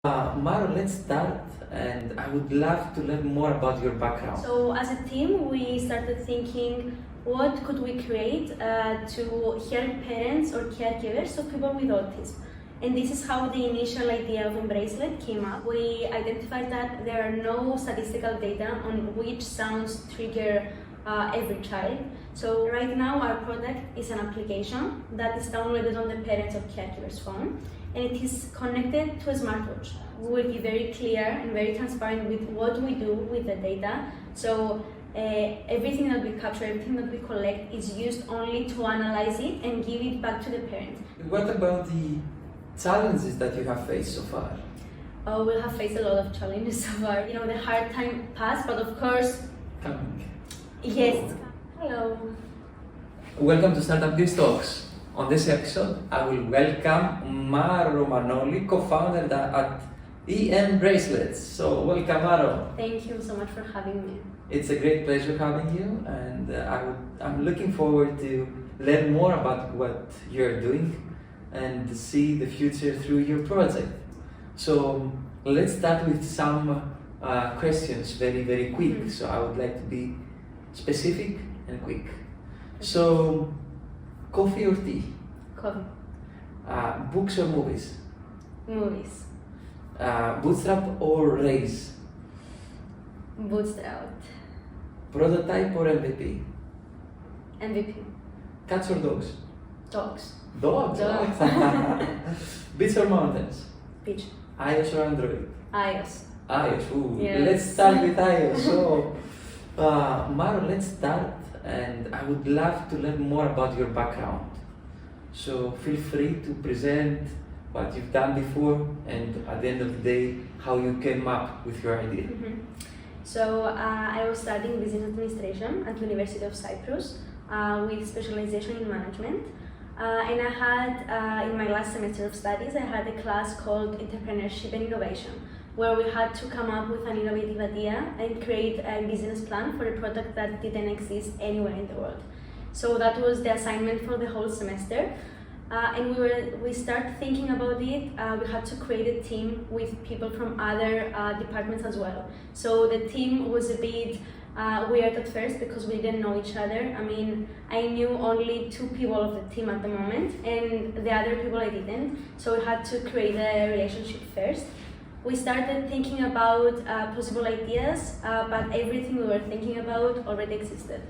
Maro, let's start, and I would love to learn more about your background. So as a team, we started thinking, what could we create to help parents or caregivers of people with autism? And this is how the initial idea of E-mbracelet came up. We identified that there are no statistical data on which sounds trigger every child. So right now our product is an application that is downloaded on the parents or caregiver's phone, and it is connected to a smartwatch. We will be very clear and very transparent with what we do with the data. So everything that we capture, everything that we collect is used only to analyze it and give it back to the parent. What about the challenges that you have faced so far? We have faced a lot of challenges so far. The hard time passed, but of course, Coming. yes. Hello. Welcome to Startup News Talks. On this episode, I will welcome Maro Manoli, co-founder at E-mbracelet. So welcome, Maro. Thank you so much for having me. It's a great pleasure having you, and I'm looking forward to learn more about what you're doing and see the future through your project. So let's start with some questions, very, very quick. So I would like to be specific and quick. So, coffee or tea? Coffee. Books or movies? Movies. Bootstrap or race? Bootstrap. Prototype or MVP? MVP. Cats or dogs? Dogs. Dogs. Dogs. Beach or mountains? Beach. iOS or Android? iOS. iOS. Ooh. Yes. Let's start with iOS. So, Maro, let's start, and I would love to learn more about your background. So feel free to present what you've done before, and at the end of the day, how you came up with your idea. So I was studying business administration at University of Cyprus with specialization in management. And I had, in my last semester of studies, I had a class called Entrepreneurship and Innovation, where we had to come up with an innovative idea and create a business plan for a product that didn't exist anywhere in the world. So that was the assignment for the whole semester. And we started thinking about it. We had to create a team with people from other departments as well. So the team was a bit weird at first because we didn't know each other. I mean, I knew only 2 people of the team at the moment, and the other people I didn't. So we had to create a relationship first. We started thinking about possible ideas, but everything we were thinking about already existed.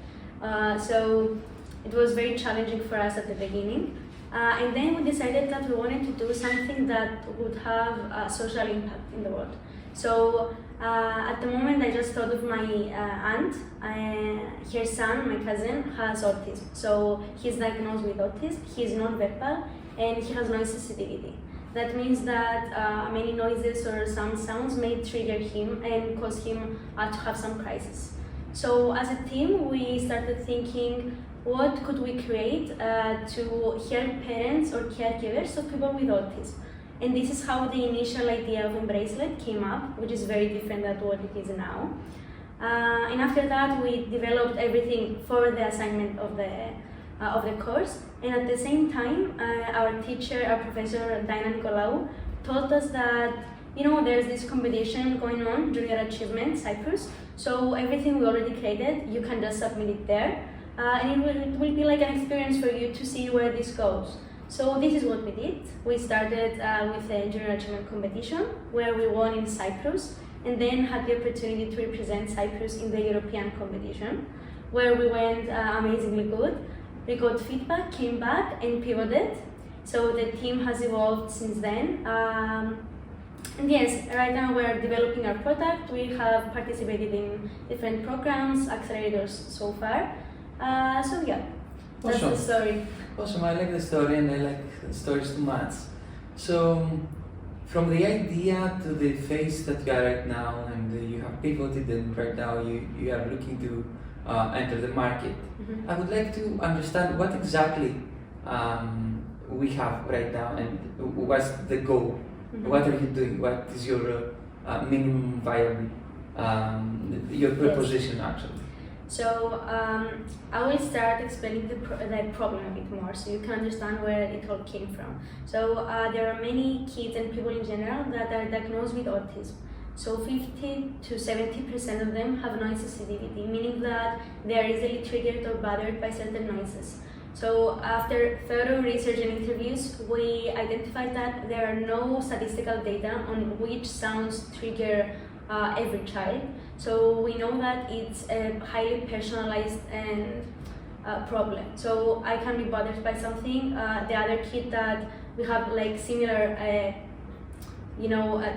So it was very challenging for us at the beginning. And then we decided that we wanted to do something that would have a social impact in the world. So at the moment, I just thought of my aunt. Her son, my cousin, has autism. So he's diagnosed with autism, he's non-verbal, and he has noise sensitivity. That means that many noises or some sounds may trigger him and cause him to have some crisis. So as a team, we started thinking, what could we create to help parents or caregivers of people with autism? And this is how the initial idea of E-mbracelet came up, which is very different than what it is now. And after that, we developed everything for the assignment of the course. And at the same time, our teacher, our professor, Dina Nicolaou, told us that, there's this competition going on, Junior Achievement Cyprus. So everything we already created, you can just submit it there. And it will be like an experience for you to see where this goes. So this is what we did. We started with a Junior Achievement competition where we won in Cyprus, and then had the opportunity to represent Cyprus in the European competition, where we went amazingly good. We got feedback, came back, and pivoted. So the team has evolved since then. And yes, right now we're developing our product. We have participated in different programs, accelerators so far. So yeah, that's Awesome. the story. Awesome, I like the story, and I like the stories too much. So, from the idea to the phase that you are right now, and you have pivoted, and right now you are looking to enter the market, I would like to understand what exactly we have right now, and what's the goal. What are you doing? What is your minimum viable, your proposition actually? So I will start explaining the problem a bit more so you can understand where it all came from. So there are many kids and people in general that are diagnosed with autism. So 50 to 70% of them have noise sensitivity, meaning that they are easily triggered or bothered by certain noises. So after thorough research and interviews, we identified that there are no statistical data on which sounds trigger every child. So we know that it's a highly personalized and problem. So I can be bothered by something. The other kid that we have like similar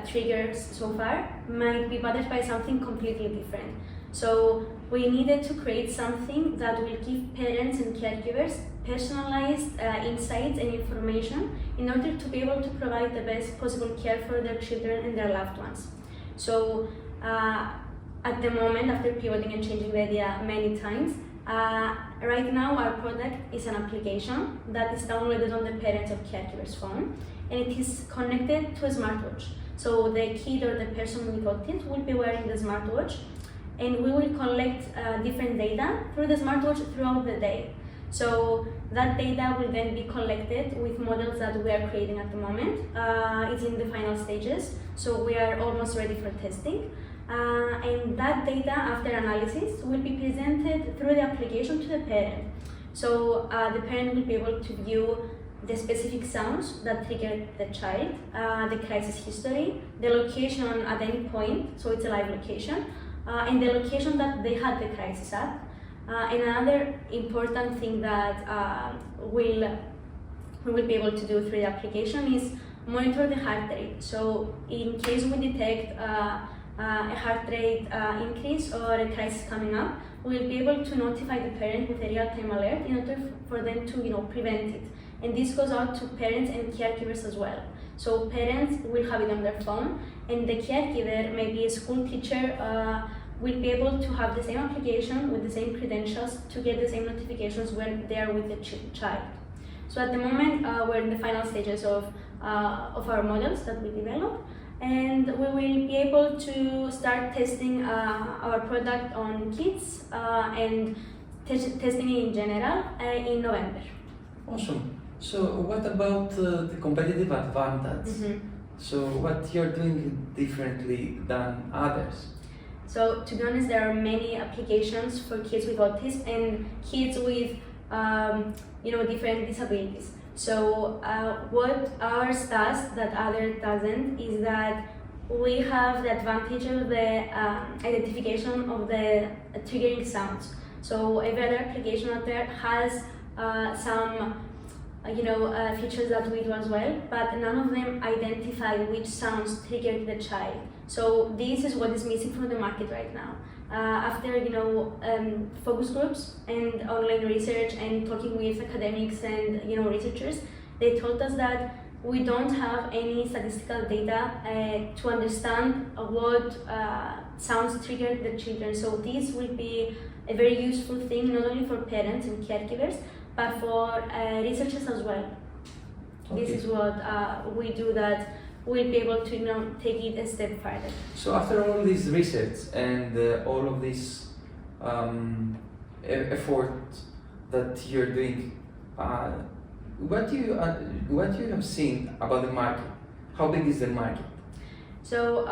triggers so far might be bothered by something completely different. So we needed to create something that will give parents and caregivers personalized insights and information in order to be able to provide the best possible care for their children and their loved ones. So at the moment, after pivoting and changing the idea many times, right now our product is an application that is downloaded on the parents or caregiver's phone, and it is connected to a smartwatch. So the kid or the person with autism will be wearing the smartwatch, and we will collect different data through the smartwatch throughout the day. So that data will then be collected with models that we are creating at the moment. It's in the final stages, so we are almost ready for testing. And that data, after analysis, will be presented through the application to the parent. So the parent will be able to view the specific sounds that triggered the child, the crisis history, the location at any point, so it's a live location, and the location that they had the crisis at. And another important thing that we will be able to do through the application is monitor the heart rate. So in case we detect a heart rate increase or a crisis coming up, we'll be able to notify the parent with a real-time alert in order for them to prevent it. And this goes out to parents and caregivers as well. So parents will have it on their phone, and the caregiver, maybe a school teacher, will be able to have the same application with the same credentials to get the same notifications when they are with the child. So at the moment, we're in the final stages of our models that we developed, and we will be able to start testing our product on kids and testing it in general in November. Awesome. So what about the competitive advantage? Mm-hmm. So what you're doing differently than others? So to be honest, there are many applications for kids with autism and kids with different disabilities. So what ours does that others doesn't is that we have the advantage of the identification of the triggering sounds. So every other application out there has some features that we do as well, but none of them identify which sounds triggered the child. So this is what is missing from the market right now. After focus groups and online research and talking with academics and researchers, they told us that we don't have any statistical data to understand what sounds triggered the children. So this will be a very useful thing not only for parents and caregivers, but for researchers as well. Okay. This is what we do that we'll be able to take it a step further. So after all this research and all of this effort that you're doing, what you have seen about the market? How big is the market? So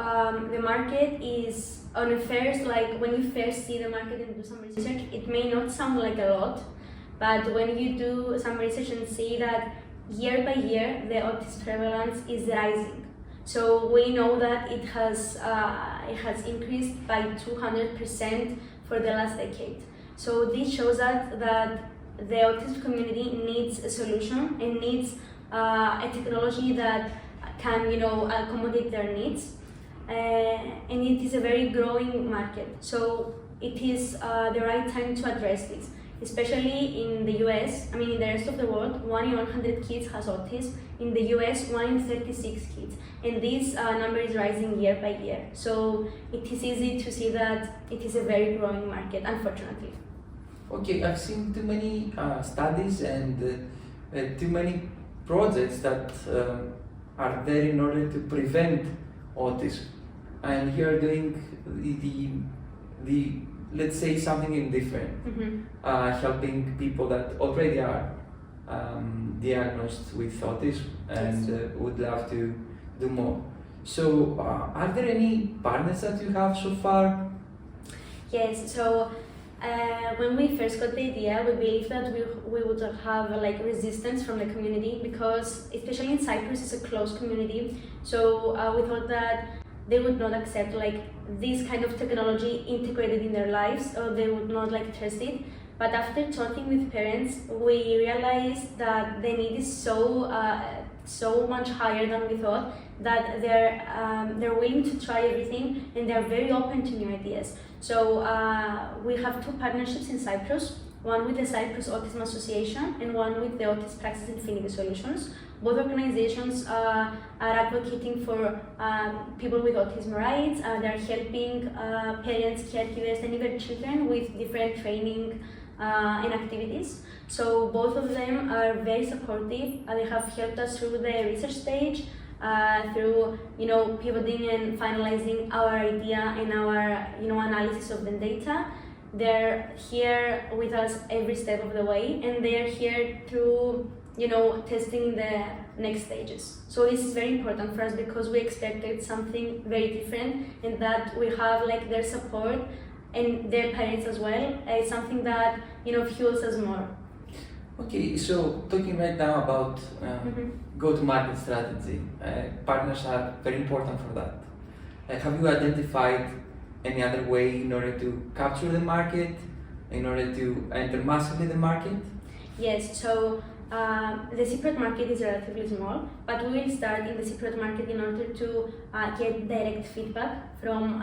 the market is on a first, like when you first see the market and do some research, it may not sound like a lot, but when you do some research and see that year by year the autism prevalence is rising. So we know that it has increased by 200% for the last decade. So this shows us that the autism community needs a solution and needs a technology that can accommodate their needs. And it is a very growing market. So it is the right time to address this. Especially in the US, in the rest of the world, 1 in 100 kids has autism. In the US, 1 in 36 kids. And this number is rising year by year. So it is easy to see that it is a very growing market, unfortunately. Okay, I've seen too many studies and too many projects that are there in order to prevent autism. And you are doing the let's say, something indifferent, helping people that already are diagnosed with autism and would love to do more. So, are there any partners that you have so far? Yes, so when we first got the idea, we believed that we would have like resistance from the community, because especially in Cyprus it's a closed community. So we thought that they would not accept like this kind of technology integrated in their lives, or they would not like trust it. But after talking with parents, we realized that the need is so much higher than we thought, that they're willing to try everything and they're very open to new ideas. So we have two partnerships in Cyprus, one with the Cyprus Autism Association and one with the Autism Praxis Infinity Solutions. Both organizations are advocating for people with autism rights. They're helping parents, caregivers and even children with different training and activities. So both of them are very supportive. They have helped us through the research stage, through pivoting and finalizing our idea and our analysis of the data. They're here with us every step of the way, and they're here through testing the next stages. So this is very important for us, because we expected something very different, and that we have like their support and their parents as well. It's something that fuels us more. Okay, so talking right now about go-to-market strategy, partners are very important for that. Have you identified any other way in order to capture the market, in order to enter massively the market? Yes, so the secret market is relatively small, but we will start in the secret market in order to get direct feedback from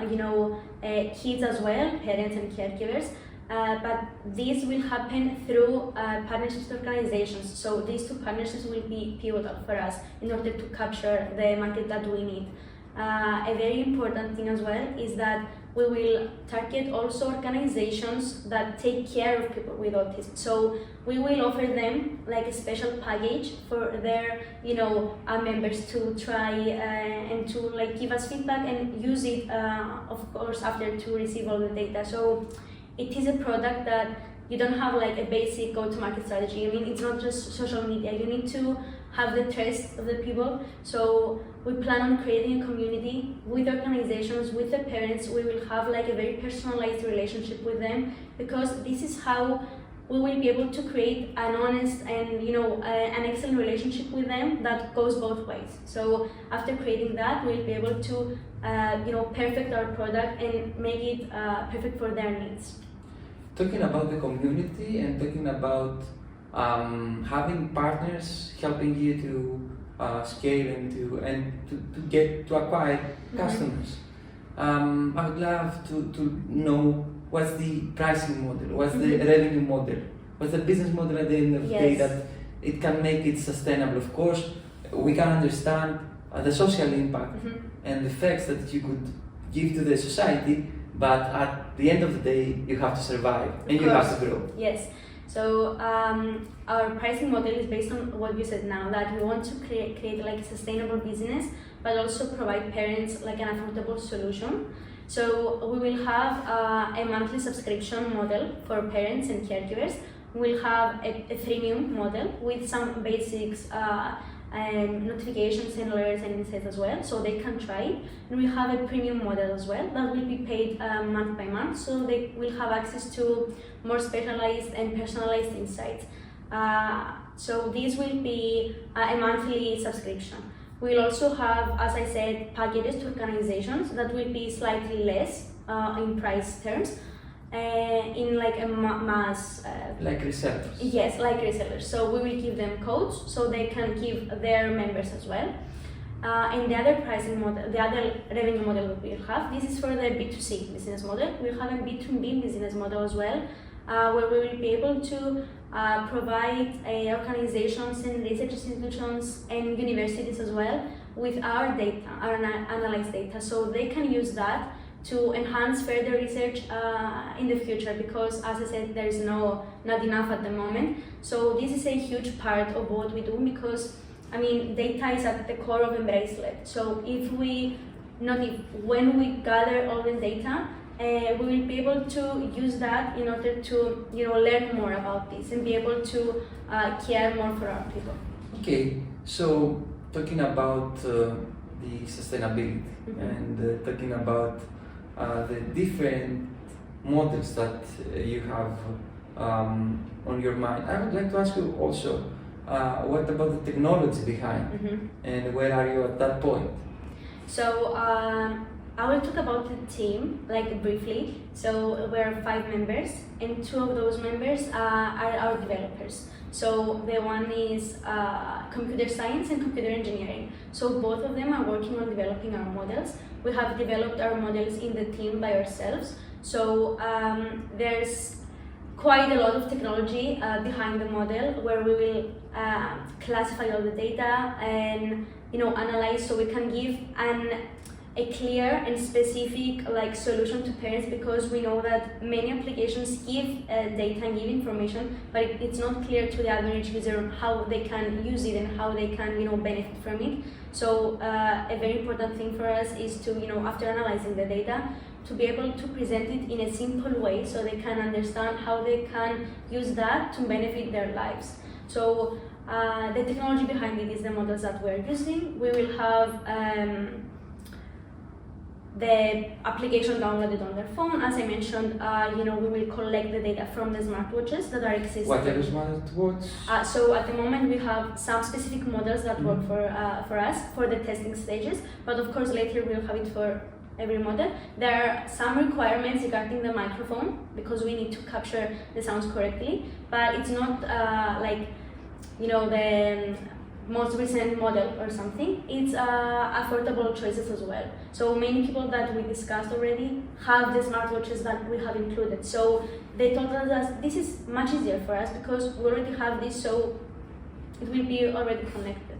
kids as well, parents and caregivers. But this will happen through partnerships with organizations. So these two partnerships will be pivotal for us in order to capture the market that we need. A very important thing as well is that we will target also organizations that take care of people with autism. So we will offer them like a special package for their members to try and to like give us feedback and use it, of course, after to receive all the data. So it is a product that you don't have like a basic go-to-market strategy. I mean, it's not just social media. You need to have the trust of the people. So we plan on creating a community with organizations, with the parents. We will have like a very personalized relationship with them, because this is how we will be able to create an honest and an excellent relationship with them that goes both ways. So after creating that, we'll be able to perfect our product and make it perfect for their needs. Talking about the community and talking about having partners helping you to scale and to acquire customers. I would love to know what's the pricing model, what's the revenue model, what's the business model at the end of the day that it can make it sustainable. Of course, we can understand the social impact and the effects that you could give to the society, but at the end of the day, you have to survive and you have to grow. Yes. So our pricing model is based on what you said now, that we want to create like a sustainable business, but also provide parents like an affordable solution. So we will have a monthly subscription model for parents and caregivers. We'll have a freemium model with some basics, notifications and alerts and insights as well, so they can try it. And we have a premium model as well that will be paid month by month, so they will have access to more specialized and personalized insights. So this will be a monthly subscription. We'll also have, as I said, packages to organizations that will be slightly less in price terms, in like a mass... like resellers? Yes, like resellers. So we will give them codes so they can give their members as well. And the other pricing model, the other revenue model that we'll have, this is for the B2C business model. We'll have a B2B business model as well, where we will be able to provide organizations and research institutions and universities as well with our data, our analyzed data, so they can use that to enhance further research in the future, because as I said, there is not enough at the moment. So this is a huge part of what we do, because I mean, data is at the core of E-mbracelet. So when we gather all the data, we will be able to use that in order to learn more about this and be able to care more for our people. Okay, so talking about the sustainability and talking about the different models that you have on your mind, I would like to ask you also, what about the technology behind and where are you at that point? So I will talk about the team briefly. So we're 5 members and 2 of those members are our developers. So the one is computer science and computer engineering. So both of them are working on developing our models. We have developed our models in the team by ourselves. So there's quite a lot of technology behind the model where we will classify all the data and analyze, so we can give a clear and specific solution to parents, because we know that many applications give data and give information, but it's not clear to the average user how they can use it and how they can benefit from it. So a very important thing for us is to after analyzing the data, to be able to present it in a simple way so they can understand how they can use that to benefit their lives. So the technology behind it is the models that we're using. We will have the application downloaded on their phone. As I mentioned, we will collect the data from the smartwatches that are existing. What are the smartwatches? So at the moment we have some specific models that work for us for the testing stages, but of course later we'll have it for every model. There are some requirements regarding the microphone because we need to capture the sounds correctly, but it's not the most recent model or something. It's affordable choices as well. So many people that we discussed already have the smartwatches that we have included. So they told us this is much easier for us because we already have this, so it will be already connected.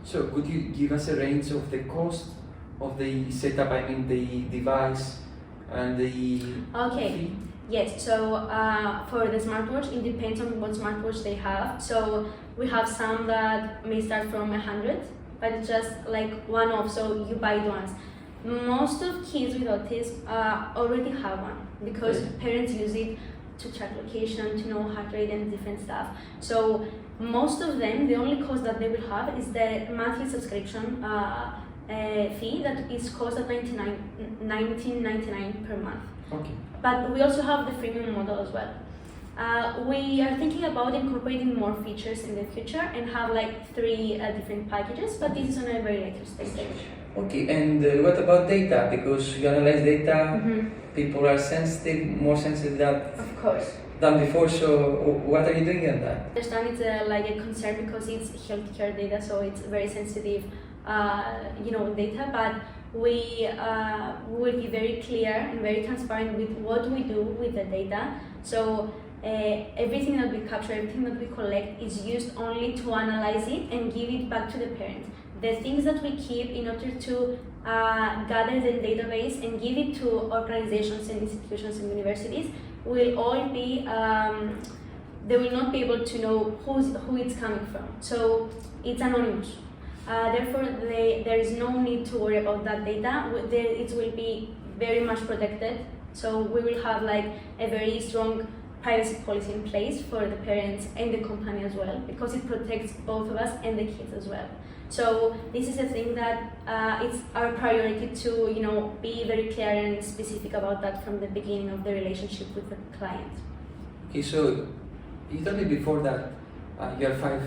So could you give us a range of the cost of the setup, I mean the device and the fee? Yes, so for the smartwatch, it depends on what smartwatch they have. So we have some that may start from 100, but it's just one-off, so you buy it once. Most of kids with autism already have one because parents use it to track location, to know heart rate and different stuff. So most of them, the only cost that they will have is the monthly subscription fee that is cost at $19.99 per month. Okay. But we also have the freemium model as well. We are thinking about incorporating more features in the future and have 3 different packages, but this is on a very later stage. Okay, and what about data? Because you analyze data, people are more sensitive of course. Than before, so what are you doing on that? I understand it's a concern because it's healthcare data, so it's very sensitive data, but we will be very clear and very transparent with what we do with the data. So everything that we capture, everything that we collect is used only to analyze it and give it back to the parent. The things that we keep in order to gather the database and give it to organizations and institutions and universities will all be, they will not be able to know who it's coming from. So it's anonymous. Therefore, there is no need to worry about that data. It will be very much protected. So we will have a very strong privacy policy in place for the parents and the company as well, because it protects both of us and the kids as well. So this is a thing that it's our priority to be very clear and specific about that from the beginning of the relationship with the client. Okay, so you told me before that you have 5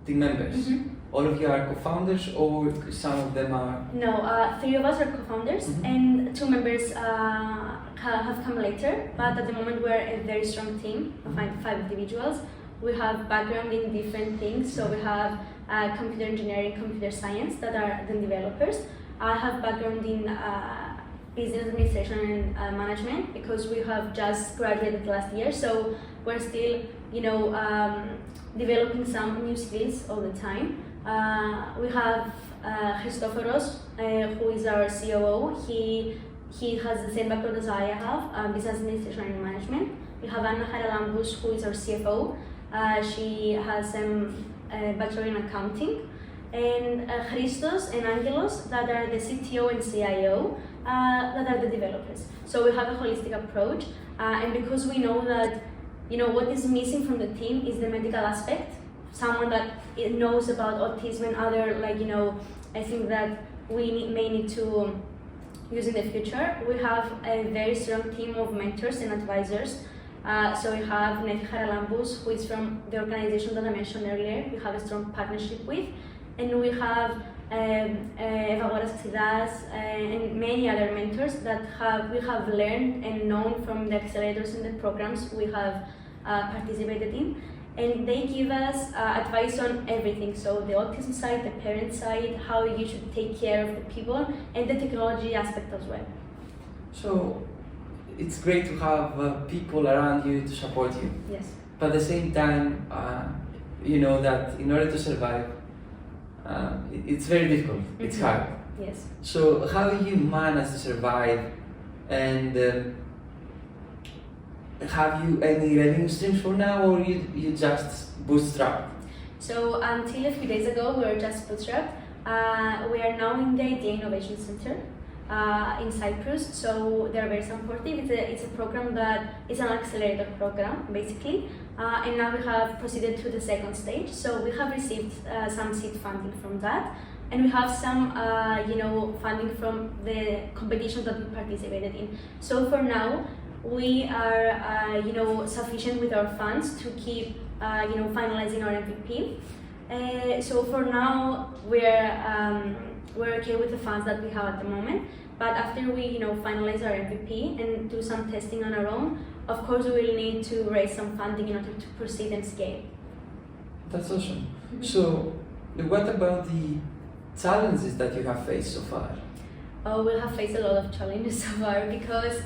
team members. All of you are co-founders, or some of them are? No, 3 of us are co-founders, and 2 members have come later. But at the moment, we're a very strong team of 5 individuals. We have background in different things, so we have computer engineering, computer science that are the developers. I have background in business administration and management because we have just graduated last year, so we're still developing some new skills all the time. We have Christoforos, who is our COO. He has the same background as I have, business administration and management. We have Anna Haralambous, who is our CFO. She has a bachelor in accounting. And Christos and Angelos, that are the CTO and CIO. that are the developers. So we have a holistic approach, and because we know that what is missing from the team is the medical aspect, someone that knows about autism and other I think that we may need to use in the future. We have a very strong team of mentors and advisors. So we have Nefi Haralambous, who is from the organization that I mentioned earlier. We have a strong partnership with, and we have Evagoras Xidas and many other mentors that we have learned and known from the accelerators and the programs we have participated in, and they give us advice on everything. So the autism side, the parent side, how you should take care of the people, and the technology aspect as well. So it's great to have people around you to support you. Yes. But at the same time, you know that in order to survive, it's very difficult. Mm-hmm. It's hard. Yes. So how do you manage to survive, and have you any revenue streams for now, or you just bootstrap? So until a few days ago, we were just bootstrapped. We are now in the Idea Innovation Center in Cyprus, so they're very supportive. It's a program that is an accelerator program, basically, and now we have proceeded to the second stage. So we have received some seed funding from that, and we have some funding from the competition that we participated in. So for now, we are sufficient with our funds to keep finalizing our MVP. So for now, we're okay with the funds that we have at the moment. But after we finalize our MVP and do some testing on our own, of course we will need to raise some funding in order to proceed and scale. That's awesome. Mm-hmm. So what about the challenges that you have faced so far? Oh, we have faced a lot of challenges so far because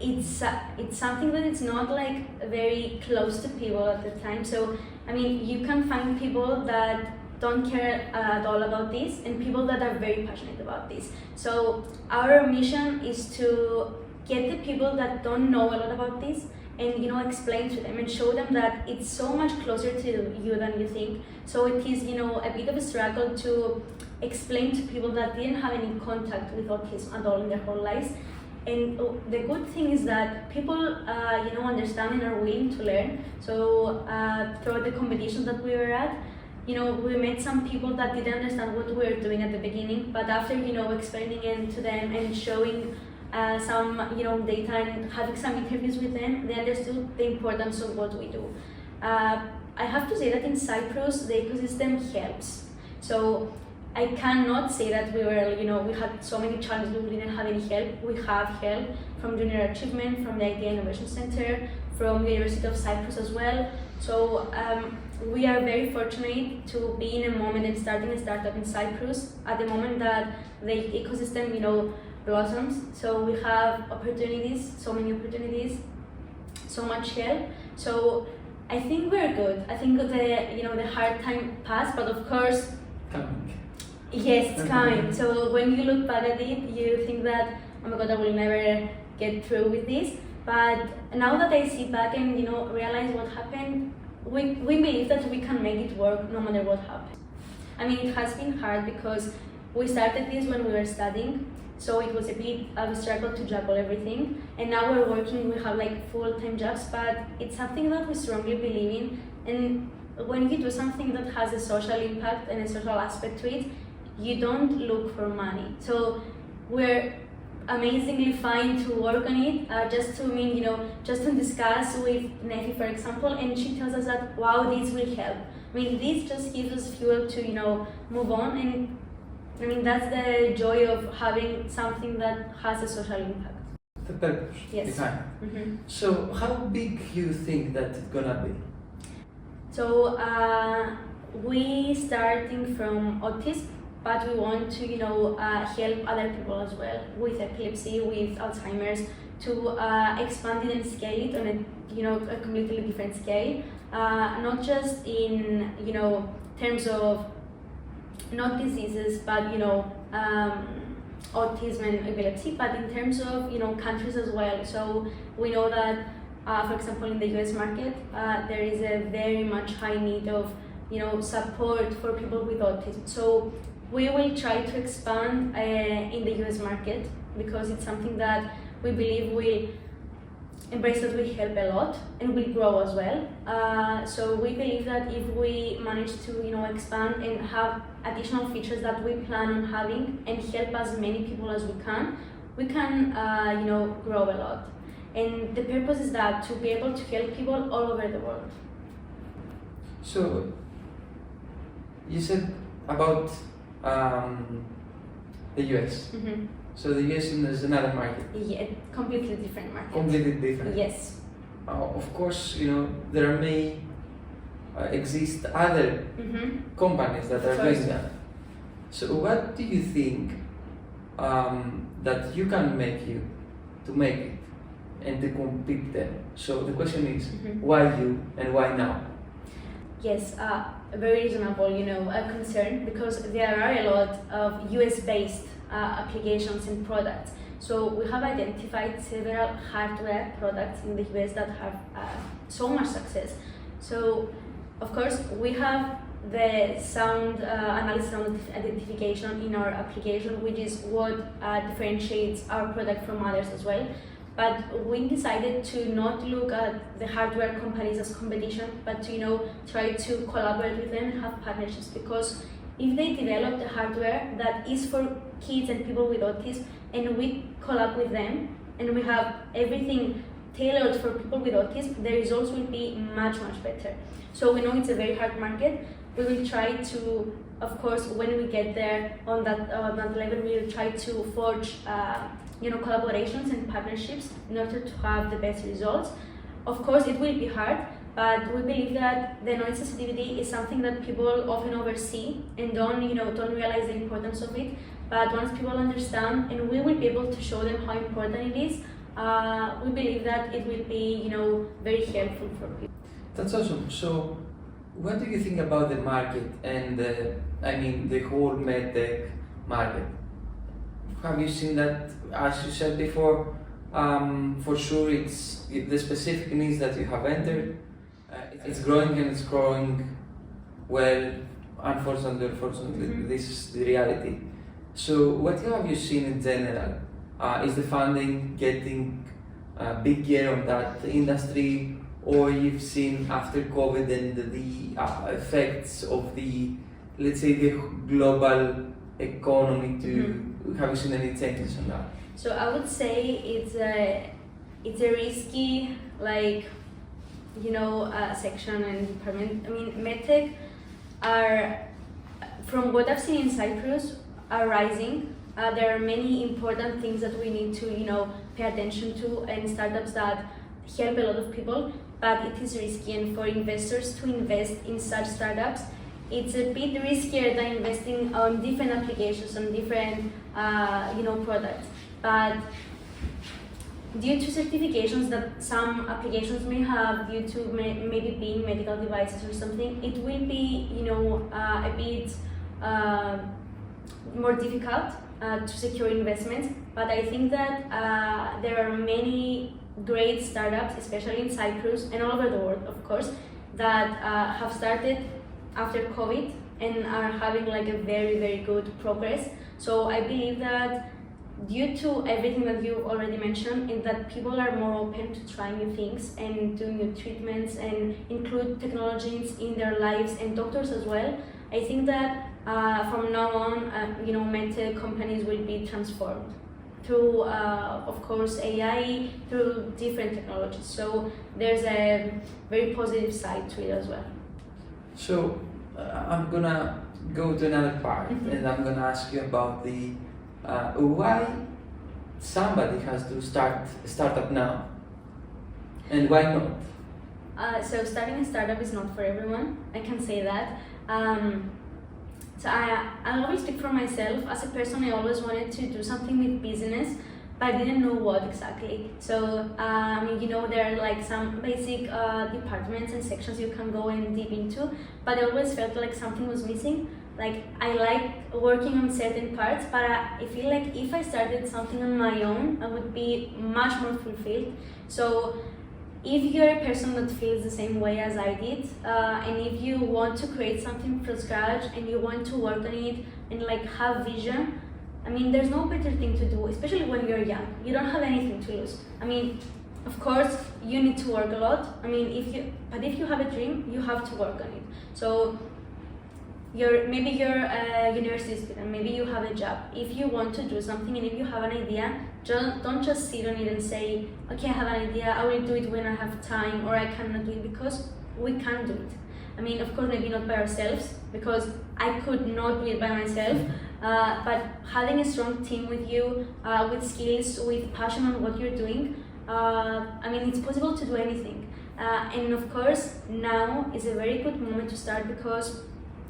it's something that it's not very close to people at the time. So I mean, you can find people that don't care at all about this, and people that are very passionate about this. So our mission is to get the people that don't know a lot about this and explain to them and show them that it's so much closer to you than you think. So it is a bit of a struggle to explain to people that didn't have any contact with autism at all in their whole lives. And the good thing is that people understand and are willing to learn. So throughout the competitions that we were at, we met some people that didn't understand what we were doing at the beginning, but after explaining it to them and showing some data and having some interviews with them, they understood the importance of what we do. I have to say that in Cyprus the ecosystem helps. So I cannot say that we had so many challenges, we didn't have any help. We have help from Junior Achievement, from the Idea Innovation Center, from the University of Cyprus as well. So we are very fortunate to be in a moment and starting a startup in Cyprus at the moment that the ecosystem blossoms. So we have opportunities, so many opportunities, so much help. So I think we're good. I think the hard time passed, but of course, coming. Yes, it's coming. So when you look back at it, you think that, oh my God, I will never get through with this. But now that I sit back and realize what happened, we believe that we can make it work no matter what happens. I mean, it has been hard because we started this when we were studying, so it was a bit of a struggle to juggle everything. And now we're working, we have full-time jobs, but it's something that we strongly believe in. And when you do something that has a social impact and a social aspect to it, you don't look for money. So we're amazingly fine to work on it, just to discuss with Nefi, for example, and she tells us that, wow, this will help. I mean, this just gives us fuel to, move on, and I mean, that's the joy of having something that has a social impact. The purpose behind. Mm-hmm. So how big you think that it's gonna be? So we starting from autism, but we want to help other people as well with epilepsy, with Alzheimer's, to expand it and scale it on a completely different scale, not just in terms of not diseases, but autism and epilepsy, but in terms of countries as well. So we know that for example in the US market there is a very much high need of support for people with autism. So we will try to expand in the US market, because it's something that we believe E-mbracelet will help a lot and will grow as well. So we believe that if we manage to expand and have additional features that we plan on having and help as many people as we can grow a lot. And the purpose is that to be able to help people all over the world. So you said about the US. Mm-hmm. So the US is another market. Yeah, completely different market. Completely different. Yes. Of course, there may exist other companies that are doing that. So what do you think that you can make to make it and to compete there? So the question is, why you and why now? Yes, a very reasonable, concern, because there are a lot of US-based applications and products. So we have identified several hardware products in the US that have so much success. So of course we have the sound analysis, sound identification in our application, which is what differentiates our product from others as well. But we decided to not look at the hardware companies as competition, but to try to collaborate with them and have partnerships, because if they develop the hardware that is for kids and people with autism, and we collab with them, and we have everything tailored for people with autism, the results will be much, much better. So we know it's a very hard market. We will try to, of course, when we get there on that level, we will try to forge collaborations and partnerships in order to have the best results. Of course, it will be hard, but we believe that the noise sensitivity is something that people often oversee and don't realize the importance of it. But once people understand, and we will be able to show them how important it is, we believe that it will be very helpful for people. That's awesome. So, what do you think about the market and the whole medtech market? Have you seen that, as you said before, for sure it's the specific needs that you have entered, it's growing and it's growing well. Unfortunately, this is the reality. So what have you seen in general? Is the funding getting bigger on that industry, or you've seen after COVID and the effects of the global economy have you seen any changes on that? So I would say it's a risky section and department. I mean, medtech are, from what I've seen in Cyprus, are rising. There are many important things that we need to pay attention to, and startups that help a lot of people, but it is risky, and for investors to invest in such startups, it's a bit riskier than investing on different applications, on different products. But due to certifications that some applications may have, due to maybe being medical devices or something, it will be a bit more difficult to secure investments. But I think that there are many great startups, especially in Cyprus and all over the world, of course, that have started after COVID and are having a very, very good progress. So I believe that due to everything that you already mentioned, and that people are more open to try new things and do new treatments and include technologies in their lives, and doctors as well, I think that from now on, medtech companies will be transformed through, of course, AI, through different technologies. So there's a very positive side to it as well. So I'm gonna go to another part, and I'm gonna ask you about the why somebody has to start a startup now, and why not? So starting a startup is not for everyone, I can say that. So I always speak for myself. As a person, I always wanted to do something with business, but I didn't know what exactly. So there are some basic departments and sections you can go and deep into, but I always felt like something was missing. I like working on certain parts, but I feel like if I started something on my own, I would be much more fulfilled. So if you're a person that feels the same way as I did, and if you want to create something from scratch and you want to work on it and like have vision, I mean, there's no better thing to do, especially when you're young. You don't have anything to lose. I mean, of course, you need to work a lot. I mean, if you have a dream, you have to work on it. So maybe you're a university student, maybe you have a job. If you want to do something and if you have an idea, don't just sit on it and say, okay, I have an idea, I will do it when I have time, or I cannot do it, because we can't do it. I mean, of course, maybe not by ourselves, because I could not do it by myself, but having a strong team with you, with skills, with passion on what you're doing, I mean, it's possible to do anything. And of course, now is a very good moment to start, because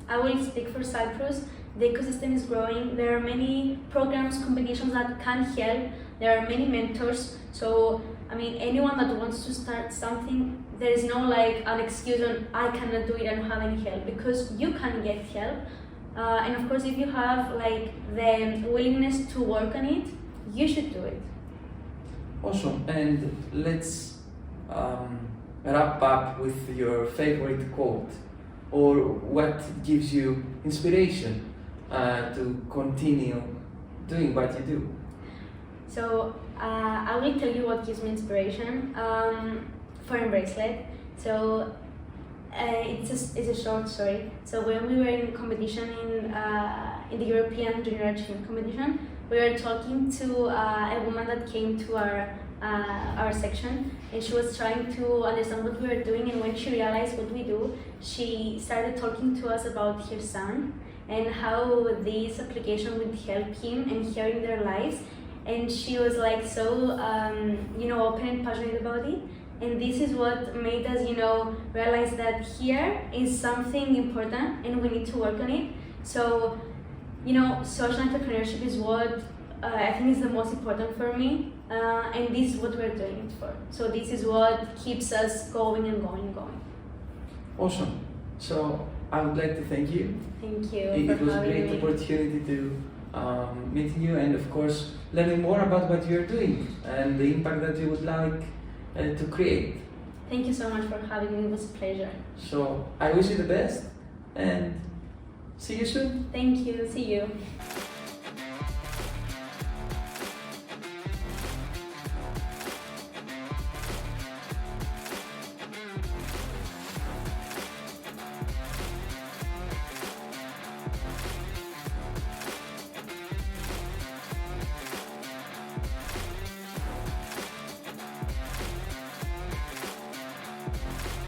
I will speak for Cyprus. The ecosystem is growing. There are many programs, competitions that can help. There are many mentors. So, I mean, anyone that wants to start something, there is no like an excuse on I cannot do it, I don't have any help, because you can get help. And of course, if you have like the willingness to work on it, you should do it. Awesome. And let's wrap up with your favorite quote, or what gives you inspiration to continue doing what you do. So I will tell you what gives me inspiration for E-mbracelet. So it's a short story. So when we were in competition in the European Junior Achievement Competition, we were talking to a woman that came to our section, and she was trying to understand what we were doing, and when she realized what we do, she started talking to us about her son and how this application would help him and her in their lives. And she was like so open and passionate about it, and this is what made us realize that here is something important and we need to work on it. So social entrepreneurship is what I think is the most important for me, and this is what we're doing it for. So this is what keeps us going and going and going. Awesome. So I would like to thank you. Thank you. It was a great opportunity to meeting you, and of course learning more about what you're doing and the impact that you would like to create. Thank you so much for having me. It was a pleasure. So I wish you the best and see you soon. Thank you. See you.